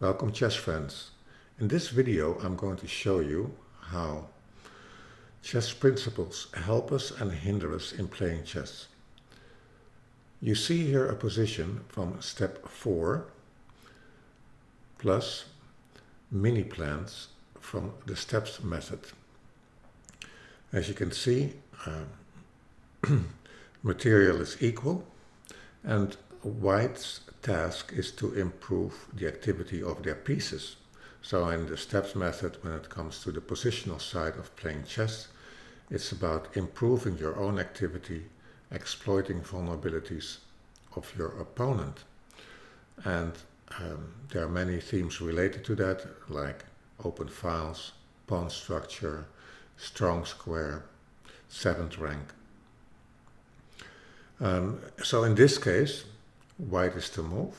Welcome chess friends. In this video I'm going to show you how chess principles help us and hinder us in playing chess. You see here a position from step 4 plus mini plans from the steps method. As you can see, material is equal and white's task is to improve the activity of their pieces. So in the steps method, when it comes to the positional side of playing chess, it's about improving your own activity, exploiting vulnerabilities of your opponent. And there are many themes related to that, like open files, pawn structure, strong square, 7th rank. So in this case, white is to move,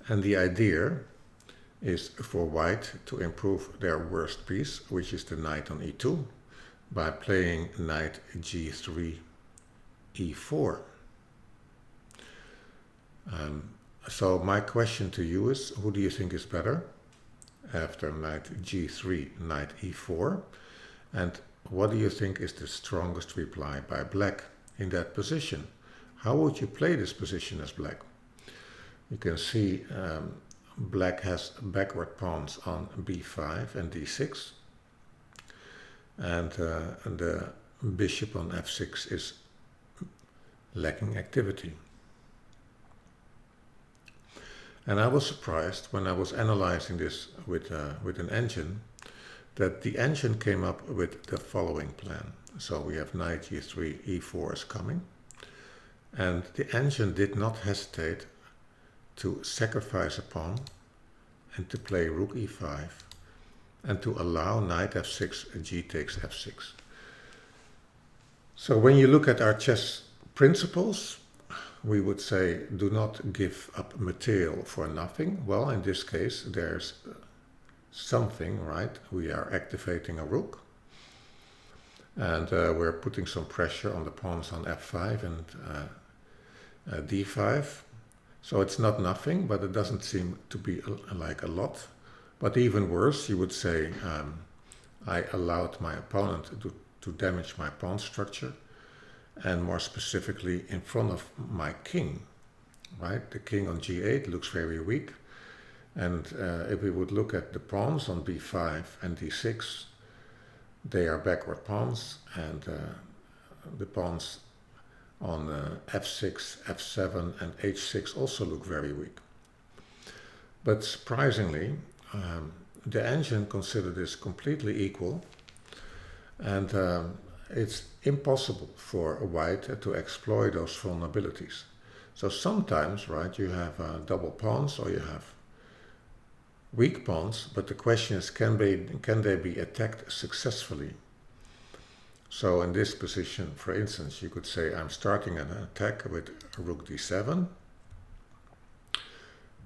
and the idea is for white to improve their worst piece, which is the knight on e2, by playing knight g3, e4. So my question to you is, who do you think is better after knight g3, knight e4? And what do you think is the strongest reply by black in that position? How would you play this position as black? You can see black has backward pawns on b5 and d6, and the bishop on f6 is lacking activity. And I was surprised when I was analyzing this with an engine, that the engine came up with the following plan. So we have knight g3, e4 is coming, and the engine did not hesitate to sacrifice a pawn and to play rook e5 and to allow knight f6, g takes f6. So when you look at our chess principles, we would say do not give up material for nothing. Well, in this case there's something, right? We are activating a rook, and we're putting some pressure on the pawns on f5 and d5. So it's not nothing, but it doesn't seem to be like a lot. But even worse, you would say I allowed my opponent to damage my pawn structure, and more specifically in front of my king, right? The king on g8 looks very weak. And if we would look at the pawns on b5 and d6, they are backward pawns, and the pawns on f6, f7 and h6 also look very weak. But surprisingly, the engine considered this completely equal, and it's impossible for white to exploit those vulnerabilities. So sometimes, right, you have double pawns or you have weak pawns, but the question is, can they be attacked successfully? So in this position, for instance, you could say I'm starting an attack with rook d7,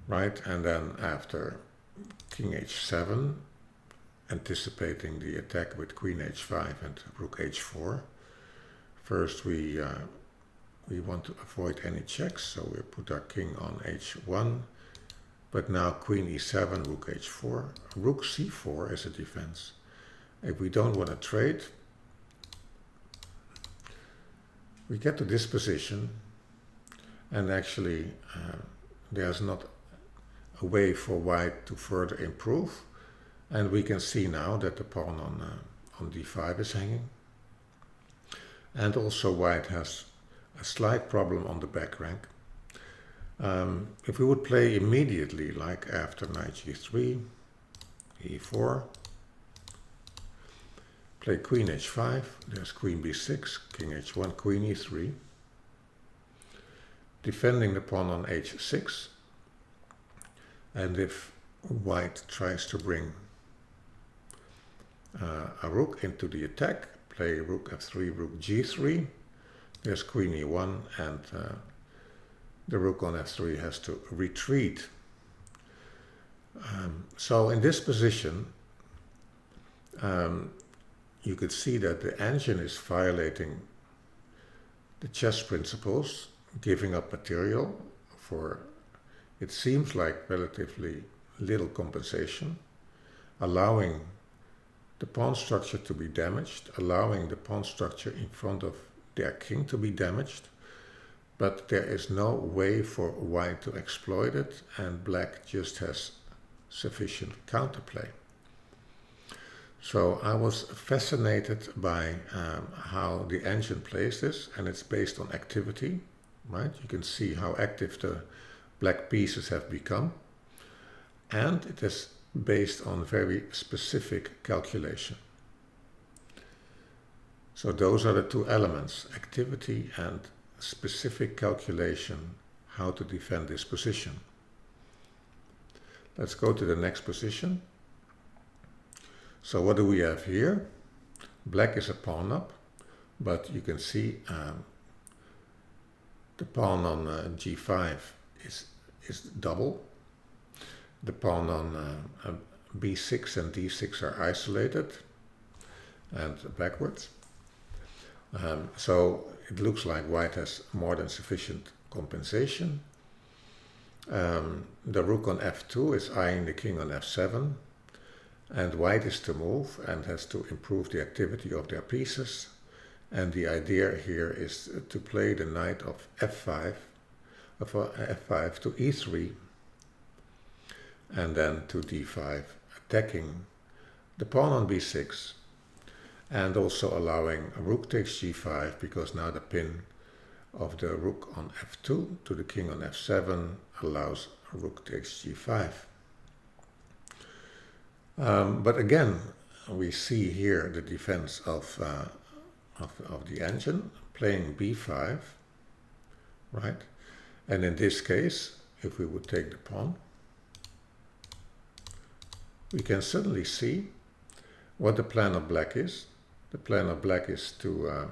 right? And then after king h7, anticipating the attack with queen h5 and rook h4. First we want to avoid any checks, so we put our king on h1, but now queen e7, rook h4, rook c4 as a defense. If we don't want to trade, we get to this position, and actually there's not a way for white to further improve, and we can see now that the pawn on d5 is hanging, and also white has a slight problem on the back rank. If we would play immediately, like after knight g3, e4, play queen h5, there's queen b6, king h1, queen e3, defending the pawn on h6, and if white tries to bring a rook into the attack, play rook f3, rook g3, there's queen e1, and the rook on f3 has to retreat. So in this position, you could see that the engine is violating the chess principles, giving up material for, it seems like, relatively little compensation, allowing the pawn structure to be damaged, allowing the pawn structure in front of their king to be damaged, but there is no way for white to exploit it, and black just has sufficient counterplay. So I was fascinated by how the engine plays this, and it's based on activity, right? You can see how active the black pieces have become, and it is based on very specific calculation. So those are the two elements, activity and specific calculation, how to defend this position. Let's go to the next position. So what do we have here? Black is a pawn up, but you can see the pawn on g5 is double. The pawn on b6 and d6 are isolated and backwards. So it looks like white has more than sufficient compensation. The rook on f2 is eyeing the king on f7, and white is to move and has to improve the activity of their pieces. And the idea here is to play the knight of f5 to e3, and then to d5, attacking the pawn on b6, and also allowing rook takes g5, because now the pin of the rook on f2 to the king on f7 allows rook takes g5. But again, we see here the defense of the engine, playing b5, right? And in this case, if we would take the pawn, we can suddenly see what the plan of black is. The plan of black is to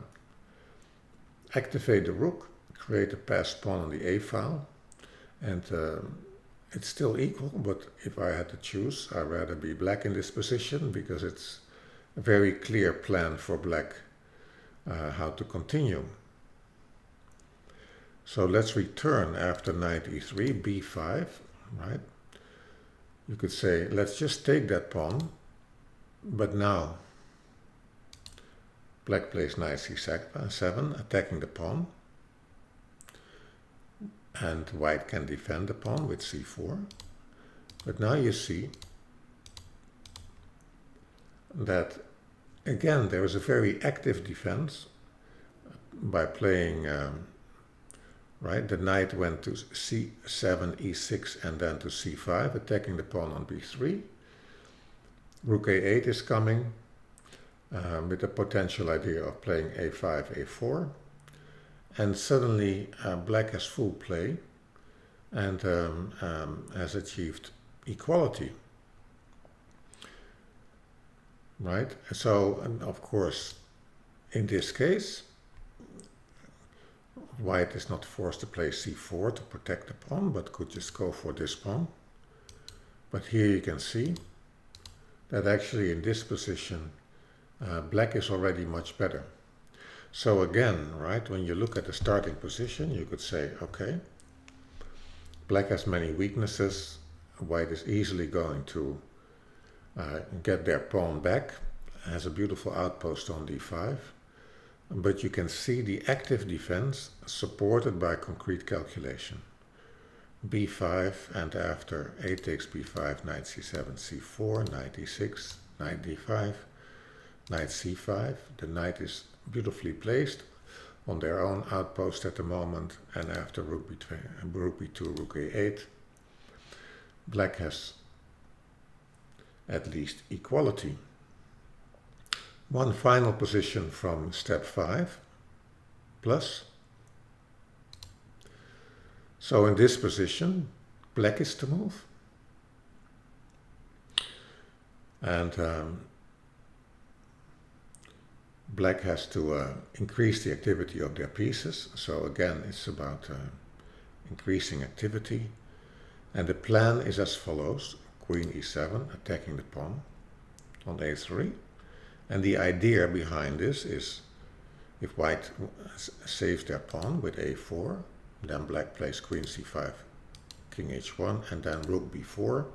activate the rook, create a passed pawn on the a file, and it's still equal, but if I had to choose, I'd rather be black in this position, because it's a very clear plan for black how to continue. So let's return after knight e3, b5, right? You could say, let's just take that pawn, but now black plays knight c7, attacking the pawn, and white can defend the pawn with c4. But now you see that, again, there is a very active defense by playing, right, the knight went to c7, e6, and then to c5, attacking the pawn on b3. Rook a8 is coming with the potential idea of playing a5, a4. And suddenly black has full play and has achieved equality, right? So, and of course, in this case, white is not forced to play c4 to protect the pawn, but could just go for this pawn. But here you can see that actually in this position, black is already much better. So again, right, when you look at the starting position, you could say, okay, black has many weaknesses. White is easily going to get their pawn back, has a beautiful outpost on d5. But you can see the active defense supported by concrete calculation. b5, and after a takes b5, knight c7, c4, knight e6, knight d5, knight c5. The knight is beautifully placed on their own outpost at the moment, and after rook b2, rook a8, black has at least equality. One final position from step 5, plus. So in this position, black is to move, and black has to increase the activity of their pieces. So again, it's about increasing activity. And the plan is as follows: queen e7, attacking the pawn on a3. And the idea behind this is, if white saves their pawn with a4, then black plays queen c5, king h1, and then rook b4.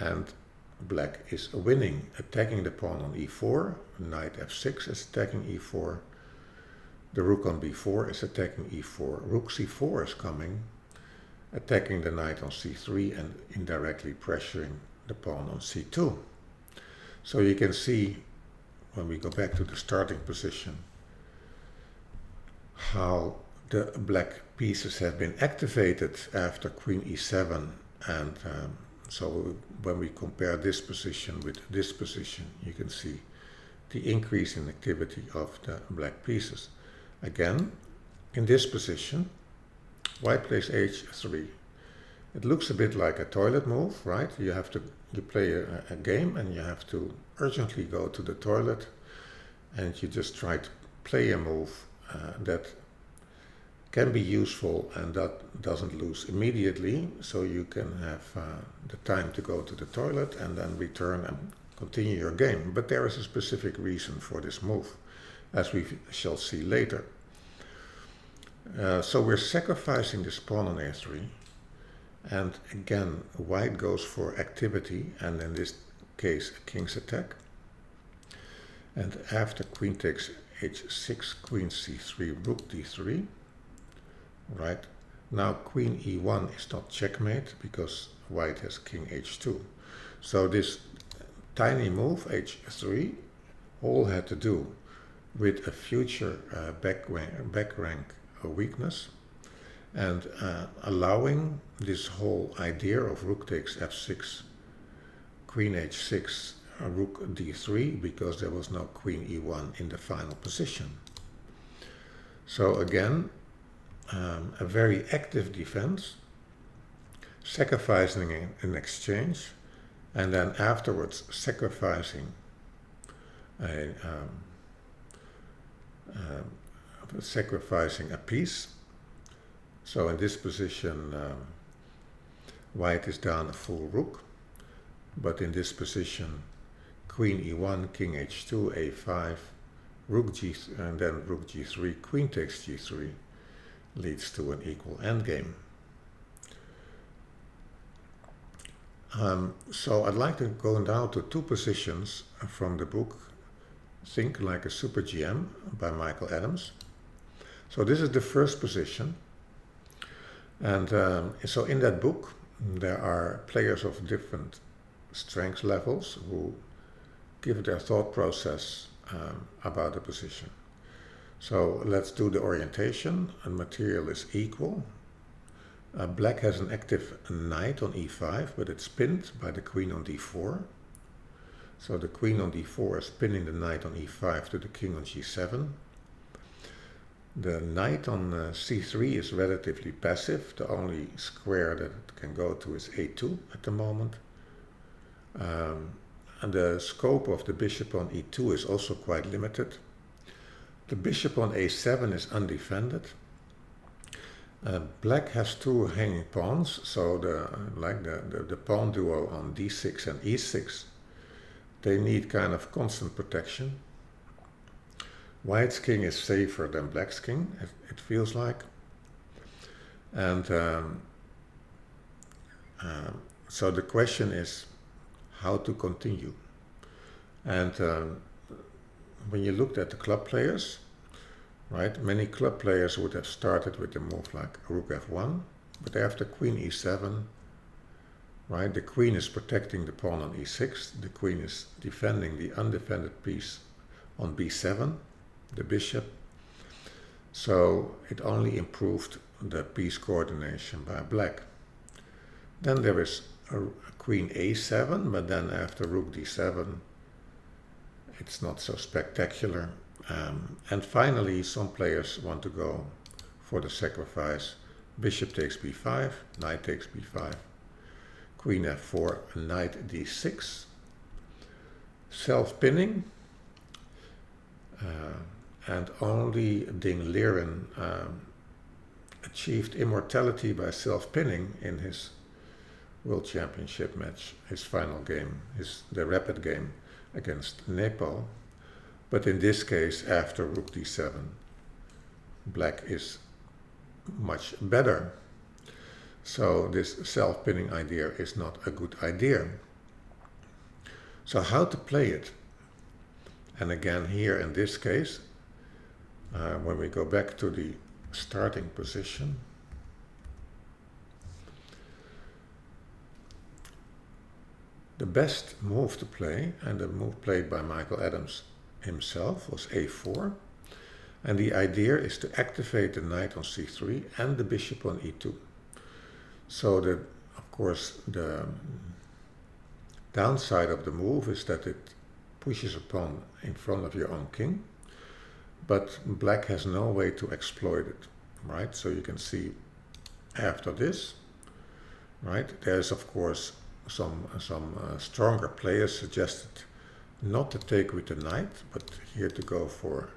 and black is winning, attacking the pawn on e4, knight f6 is attacking e4, the rook on b4 is attacking e4, rook c4 is coming, attacking the knight on c3 and indirectly pressuring the pawn on c2. So you can see, when we go back to the starting position, how the black pieces have been activated after queen e7, and so when we compare this position with this position, you can see the increase in activity of the black pieces. Again, in this position, white plays h3. It looks a bit like a toilet move, right? You play a game and you have to urgently go to the toilet, and you just try to play a move that can be useful and that doesn't lose immediately, so you can have the time to go to the toilet and then return and continue your game. But there is a specific reason for this move, as we shall see later. So we're sacrificing this pawn on a3, and again white goes for activity, and in this case a king's attack. And after queen takes h6, queen c3, rook d3, right? Now queen e1 is not checkmate because white has king h2. So this tiny move, h3, all had to do with a future back rank weakness, and allowing this whole idea of rook takes f6, queen h6, rook d3, because there was no queen e1 in the final position. So again, a very active defense, sacrificing in exchange, and then afterwards sacrificing a piece. So in this position, white is down a full rook, but in this position, queen e1, king h2, a5, rook g3, and then rook g3, queen takes g3, leads to an equal endgame. So I'd like to go now to two positions from the book Think Like a Super GM by Michael Adams. So this is the first position, and so in that book there are players of different strength levels who give their thought process about the position. So let's do the orientation, and material is equal. Black has an active knight on e5, but it's pinned by the queen on d4. So the queen on d4 is pinning the knight on e5 to the king on g7. The knight on c3 is relatively passive. The only square that it can go to is a2 at the moment. And the scope of the bishop on e2 is also quite limited. The bishop on a7 is undefended. Black has two hanging pawns, so the pawn duo on d6 and e6, they need kind of constant protection. White's king is safer than black's king, it feels like. And so the question is how to continue. And when you looked at the club players, right, many club players would have started with a move like rook f1, but after queen e7, right, the queen is protecting the pawn on e6, the queen is defending the undefended piece on b7, the bishop. So it only improved the piece coordination by black. Then there is a queen a7, but then after rook d7, it's not so spectacular. And finally, some players want to go for the sacrifice. Bishop takes b5, knight takes b5, queen f4, knight d6, self-pinning, and only Ding Liren achieved immortality by self-pinning in his World Championship match, his final game, the rapid game against Nepal. But in this case, after rook d7, black is much better. So this self-pinning idea is not a good idea. So how to play it? And again here in this case, when we go back to the starting position, the best move to play, and the move played by Michael Adams himself, was a4. And the idea is to activate the knight on c3 and the bishop on e2. So that, of course, the downside of the move is that it pushes a pawn in front of your own king, but black has no way to exploit it, right? So you can see after this, right, there's of course some stronger players suggested not to take with the knight, but here to go for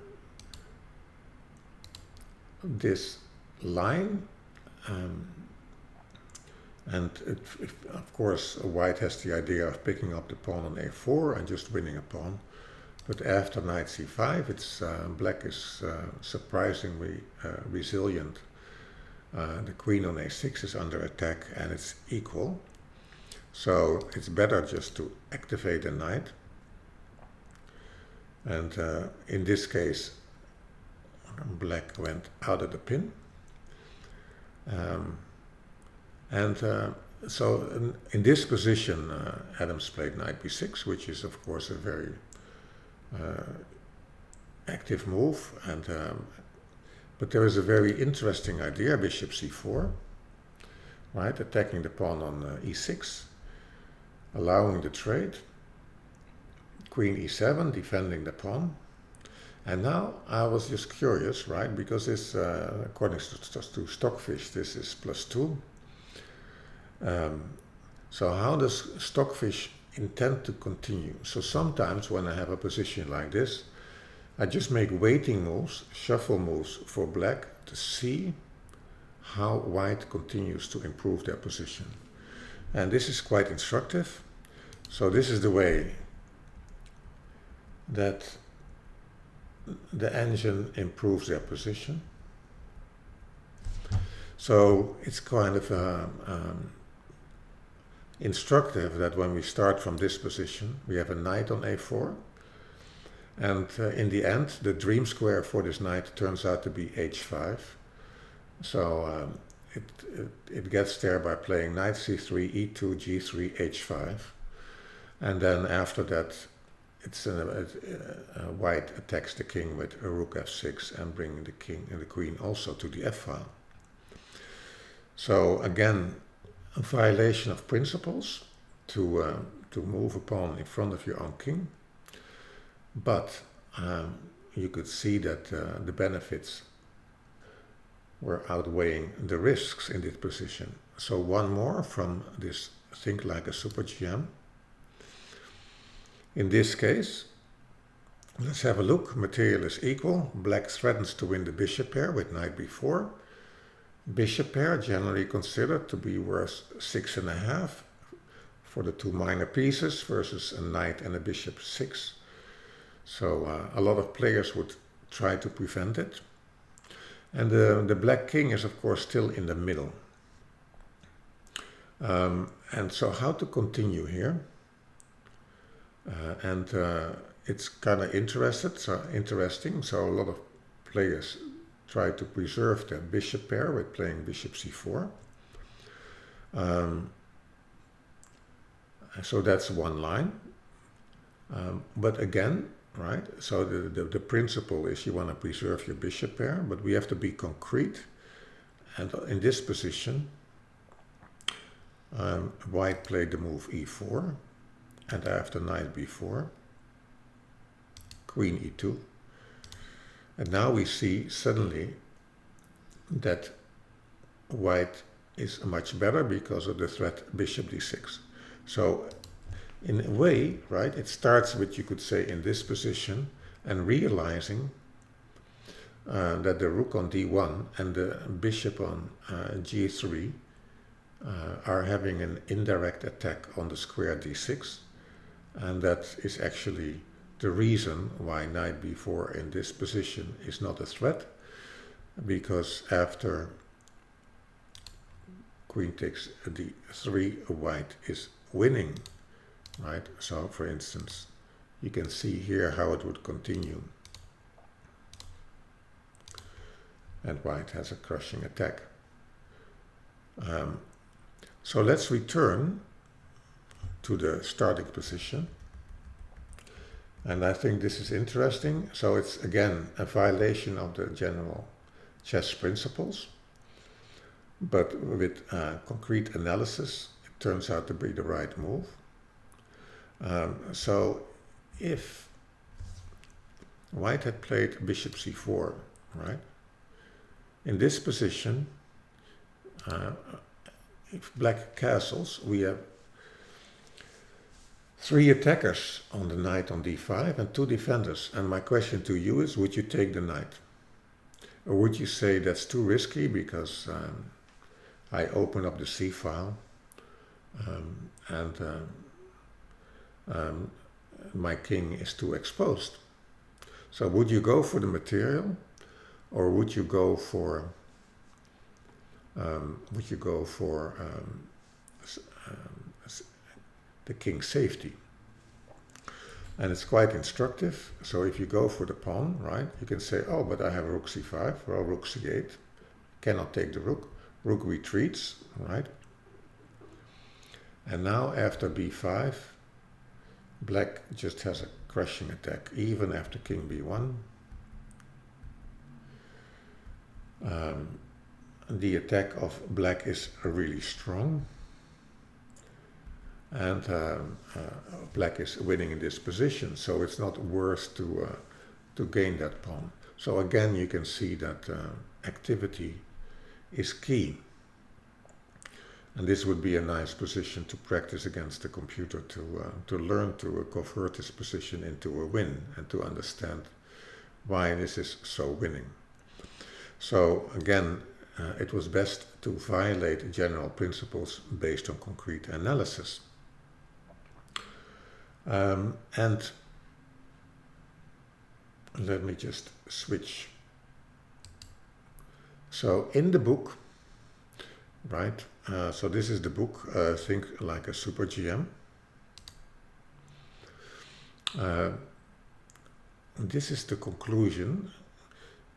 this line. And of course, white has the idea of picking up the pawn on a4 and just winning a pawn. But after knight c5, it's black is surprisingly resilient. The queen on a6 is under attack and it's equal. So it's better just to activate the knight. And in this case, black went out of the pin. So in this position, Adams played knight b6, which is of course a very active move. But there is a very interesting idea, bishop c4, right, attacking the pawn on e6, allowing the trade, queen e7, defending the pawn. And now I was just curious, right, because this, according to Stockfish, this is +2. So how does Stockfish intend to continue? So sometimes when I have a position like this, I just make waiting moves, shuffle moves for black to see how white continues to improve their position. And this is quite instructive. So this is the way that the engine improves their position. So it's kind of instructive that when we start from this position, we have a knight on a4. And in the end, the dream square for this knight turns out to be h5. So it gets there by playing knight c3, e2, g3, h5. And then after that, it's white attacks the king with a rook f6 and bringing the king and the queen also to the f-file. So again, a violation of principles to move a pawn in front of your own king. But you could see that the benefits were outweighing the risks in this position. So one more from this Think Like a Super GM. In this case, let's have a look. Material is equal. Black threatens to win the bishop pair with knight b4. Bishop pair generally considered to be worth 6.5 for the two minor pieces versus a knight and a bishop 6. So a lot of players would try to prevent it. And the black king is of course still in the middle. And so how to continue here? It's kind of interesting. So a lot of players try to preserve their bishop pair with playing bishop c4. So that's one line. But again, right, so the principle is you want to preserve your bishop pair, but we have to be concrete. And in this position, white played the move e4, and after knight b4, queen e2. And now we see suddenly that white is much better because of the threat bishop d6. So in a way, right, it starts with, you could say, in this position and realizing that the rook on d1 and the bishop on g3 are having an indirect attack on the square d6. And that is actually the reason why knight b4 in this position is not a threat, because after queen takes d3, white is winning right? So for instance, you can see here how it would continue. And white has a crushing attack. So let's return to the starting position. And I think this is interesting. So it's again a violation of the general chess principles. But with concrete analysis, it turns out to be the right move. So if white had played bishop c4, right? In this position, if black castles, we have 3 attackers on the knight on d5 and 2 defenders. And my question to you is, would you take the knight? Or would you say that's too risky because I open up the c file and my king is too exposed? So would you go for the material, or would you go for the king's safety? And it's quite instructive. So if you go for the pawn, right, you can say, oh, but I have rook c5, well, rook c8, cannot take the rook, rook retreats, right? And now after b5, black just has a crushing attack, even after king b1. The attack of black is really strong, and black is winning in this position, so it's not worth to gain that pawn. So again, you can see that activity is key, and this would be a nice position to practice against the computer, to learn to convert this position into a win and to understand why this is so winning. So again, it was best to violate general principles based on concrete analysis. And let me just switch. So in the book, right, so this is the book, Think Like a Super GM. This is the conclusion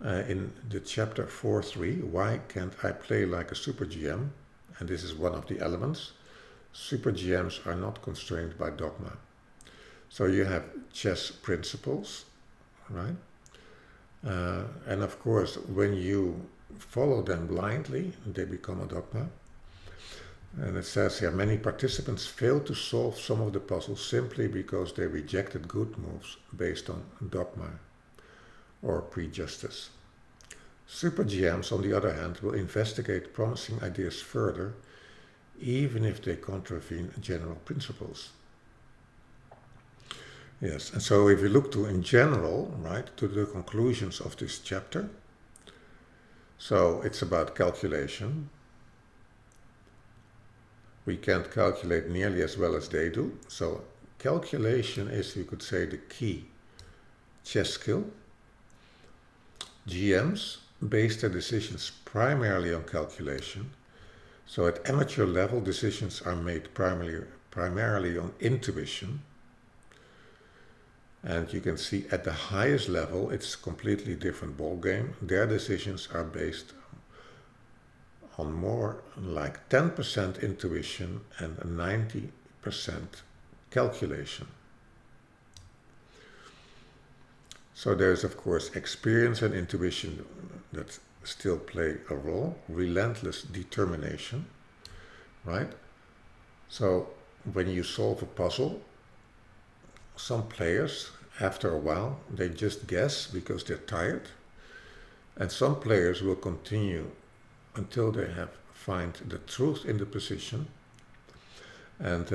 in the chapter 4.3, why can't I play like a super GM? And this is one of the elements. Super GMs are not constrained by dogma. So you have chess principles, right? And of course, when you follow them blindly, they become a dogma. And it says here, many participants failed to solve some of the puzzles simply because they rejected good moves based on dogma or prejudice. Super GMs, on the other hand, will investigate promising ideas further, even if they contravene general principles. Yes, and so if you look to, in general, right, to the conclusions of this chapter, so it's about calculation. We can't calculate nearly as well as they do. So calculation is, you could say, the key chess skill. GMs base their decisions primarily on calculation. So at amateur level, decisions are made primarily on intuition. And you can see at the highest level, it's a completely different ball game. Their decisions are based on more like 10% intuition and 90% calculation. So there's, of course, experience and intuition that still play a role, relentless determination, right? So when you solve a puzzle, some players, after a while, they just guess because they're tired, and some players will continue until they find the truth in the position, and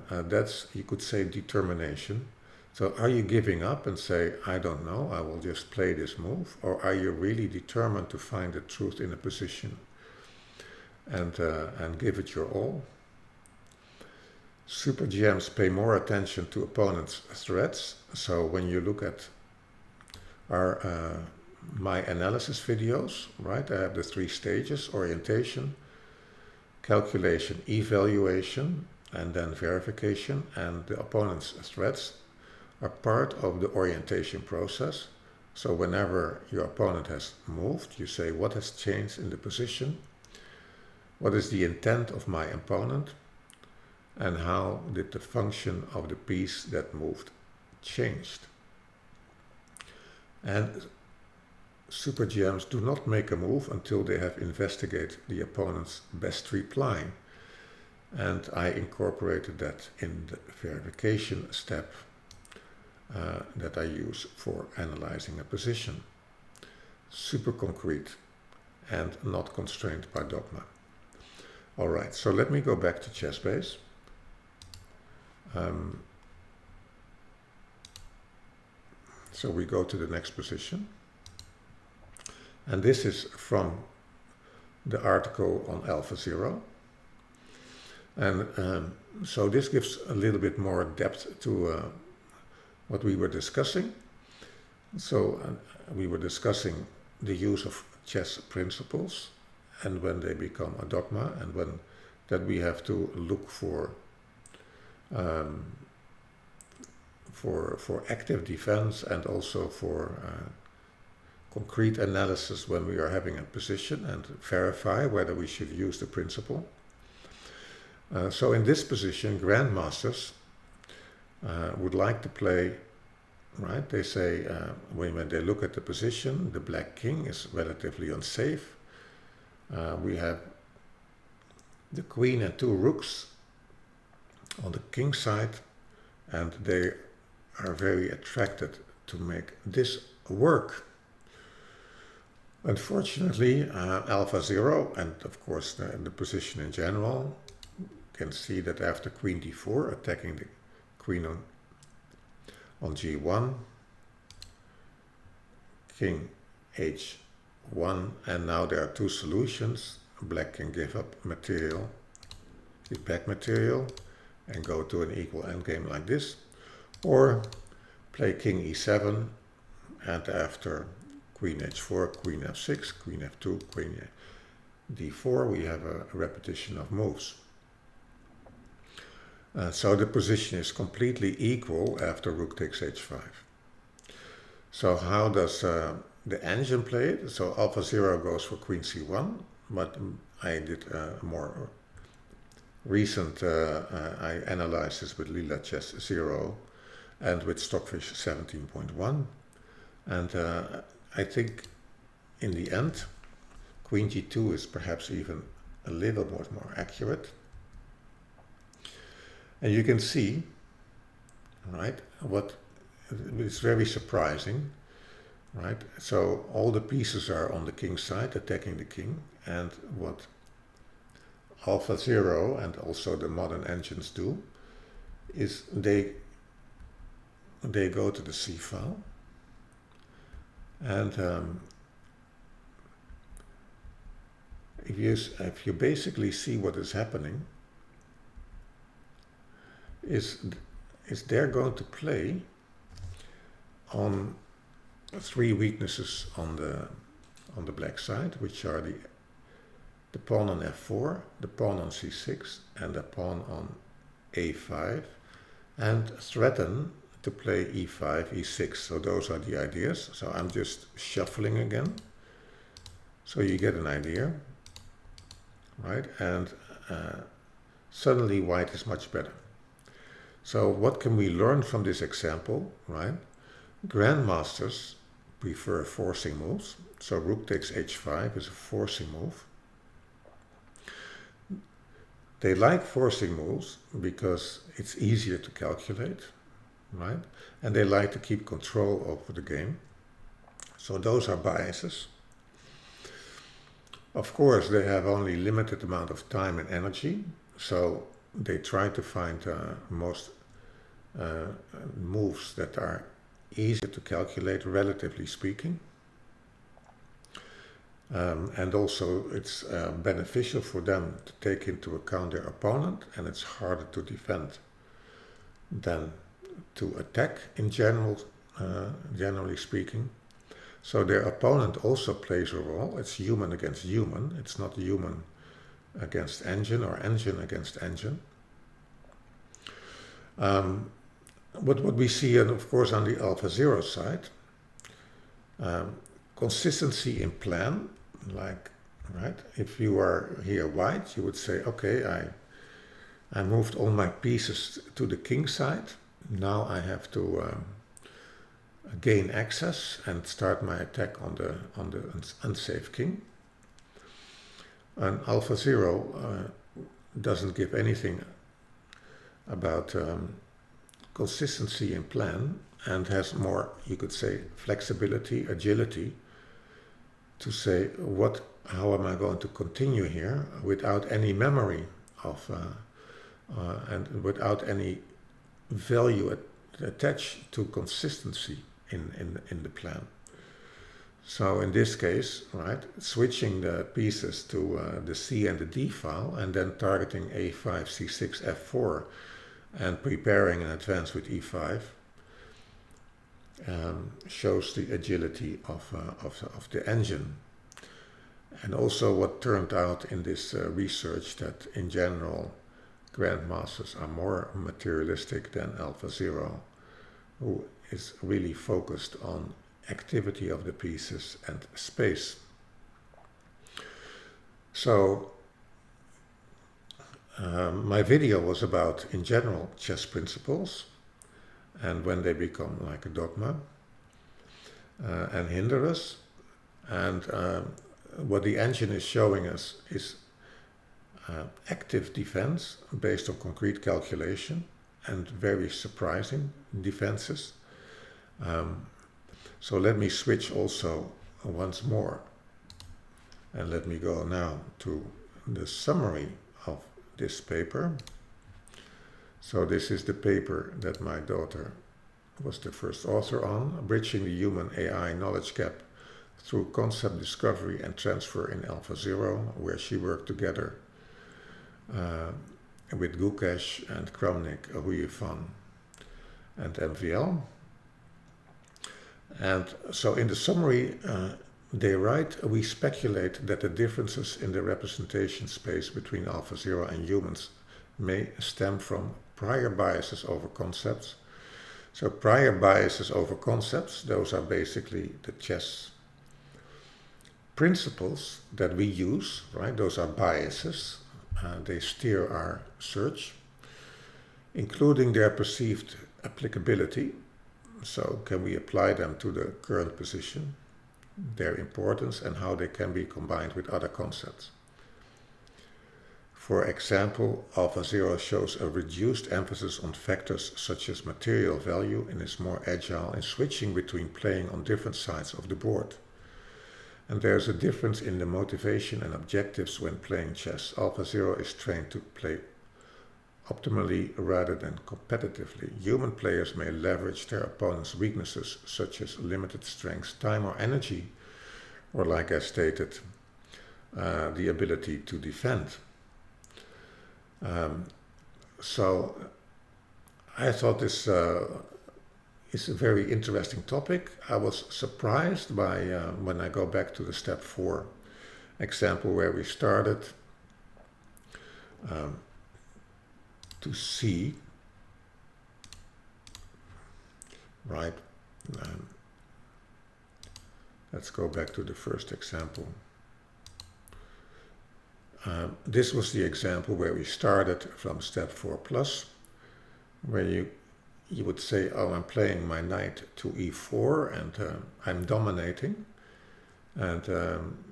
that's, you could say, determination. So are you giving up and say, I don't know, I will just play this move? Or are you really determined to find the truth in a position and give it your all? Super GMs pay more attention to opponents' threats. So when you look at my analysis videos, right, I have the 3 stages: orientation, calculation, evaluation. and then verification, and the opponent's threats are part of the orientation process. So whenever your opponent has moved, you say, what has changed in the position? What is the intent of my opponent? And how did the function of the piece that moved changed? And super GMs do not make a move until they have investigated the opponent's best reply. And I incorporated that in the verification step that I use for analyzing a position. Super concrete and not constrained by dogma. All right, so let me go back to ChessBase. So we go to the next position. And this is from the article on AlphaZero. And so this gives a little bit more depth to what we were discussing. So we were discussing the use of chess principles and when they become a dogma, and when that we have to look for active defense and also for concrete analysis when we are having a position and verify whether we should use the principle. So in this position, grandmasters would like to play, right? They say when they look at the position, the black king is relatively unsafe. We have the queen and two rooks on the king side, and they are very attracted to make this work. Unfortunately, AlphaZero, and of course the position in general, can see that after queen d4, attacking the queen on g1, king h1, and now there are two solutions. Black can give up material, give back material, and go to an equal endgame like this, or play king e7, and after queen h4, queen f6, queen f2, queen d4, we have a repetition of moves. So the position is completely equal after rook takes h5. So how does the engine play it? So AlphaZero goes for queen c1, but I did more recent, I analyzed this with Lila Chess 0 and with Stockfish 17.1. And I think in the end, queen g2 is perhaps even a little bit more accurate. And you can see, right, what is very surprising, right? So all the pieces are on the king's side, attacking the king, and what AlphaZero and also the modern engines do is they go to the C file, and if you basically see what is happening, is they're going to play on three weaknesses on the black side, which are the pawn on f4, the pawn on c6, and the pawn on a5, and threaten to play e5, e6. So those are the ideas. So I'm just shuffling again, so you get an idea, right? And suddenly white is much better. So what can we learn from this example, right? Grandmasters prefer forcing moves. So rook takes h5 is a forcing move. They like forcing moves because it's easier to calculate, right? And they like to keep control over the game. So those are biases. Of course, they have only limited amount of time and energy, so they try to find most moves that are easier to calculate, relatively speaking. And also it's beneficial for them to take into account their opponent, and it's harder to defend than to attack in general, generally speaking. So their opponent also plays a role. It's human against human. It's not human against engine or engine against engine. What we see, and of course, on the AlphaZero side, consistency in plan, like, right? If you are here white, you would say, okay, I moved all my pieces to the king side. Now I have to gain access and start my attack on the unsafe king. And AlphaZero doesn't give anything about consistency in plan, and has more, you could say, flexibility, agility, to say how am I going to continue here without any memory of and without any value attached to consistency in the plan. So in this case, right, switching the pieces to the C and the D file, and then targeting A5, C6, F4, and preparing in advance with E5, shows the agility of the engine. And also what turned out in this research, that in general grandmasters are more materialistic than AlphaZero, who is really focused on activity of the pieces and space. So my video was about, in general, chess principles, and when they become like a dogma and hinder us. And what the engine is showing us is active defense based on concrete calculation and very surprising defenses. So let me switch also once more, and let me go now to the summary of this paper. So this is the paper that my daughter was the first author on, Bridging the Human AI Knowledge Gap through Concept Discovery and Transfer in AlphaZero, where she worked together with Gukesh and Kramnik, Huyefan, and MVL. And so in the summary, they write, we speculate that the differences in the representation space between AlphaZero and humans may stem from prior biases over concepts. So prior biases over concepts, those are basically the chess principles that we use, right? Those are biases. They steer our search, including their perceived applicability. So can we apply them to the current position, their importance, and how they can be combined with other concepts. For example, AlphaZero shows a reduced emphasis on factors such as material value and is more agile in switching between playing on different sides of the board. And there's a difference in the motivation and objectives when playing chess. AlphaZero is trained to play optimally rather than competitively. Human players may leverage their opponent's weaknesses, such as limited strength, time, or energy, or, like I stated, the ability to defend. So I thought this is a very interesting topic. I was surprised by, when I go back to the step 4 example where we started, to see, right, let's go back to the first example. This was the example where we started from step 4 plus, where you would say, oh, I'm playing my knight to e4 and I'm dominating, and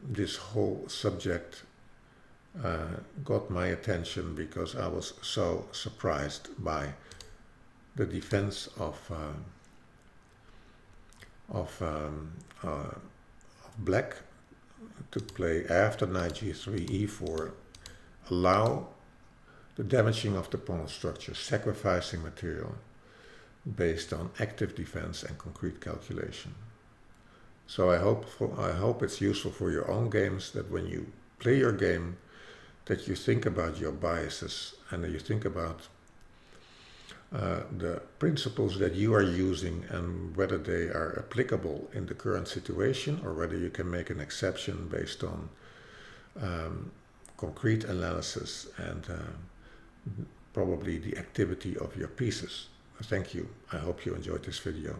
this whole subject got my attention because I was so surprised by the defense of black to play after knight g3, e4, allow the damaging of the pawn structure, sacrificing material based on active defense and concrete calculation. So I hope it's useful for your own games, that when you play your game, that you think about your biases and that you think about the principles that you are using and whether they are applicable in the current situation or whether you can make an exception based on concrete analysis and probably the activity of your pieces. Thank you. I hope you enjoyed this video.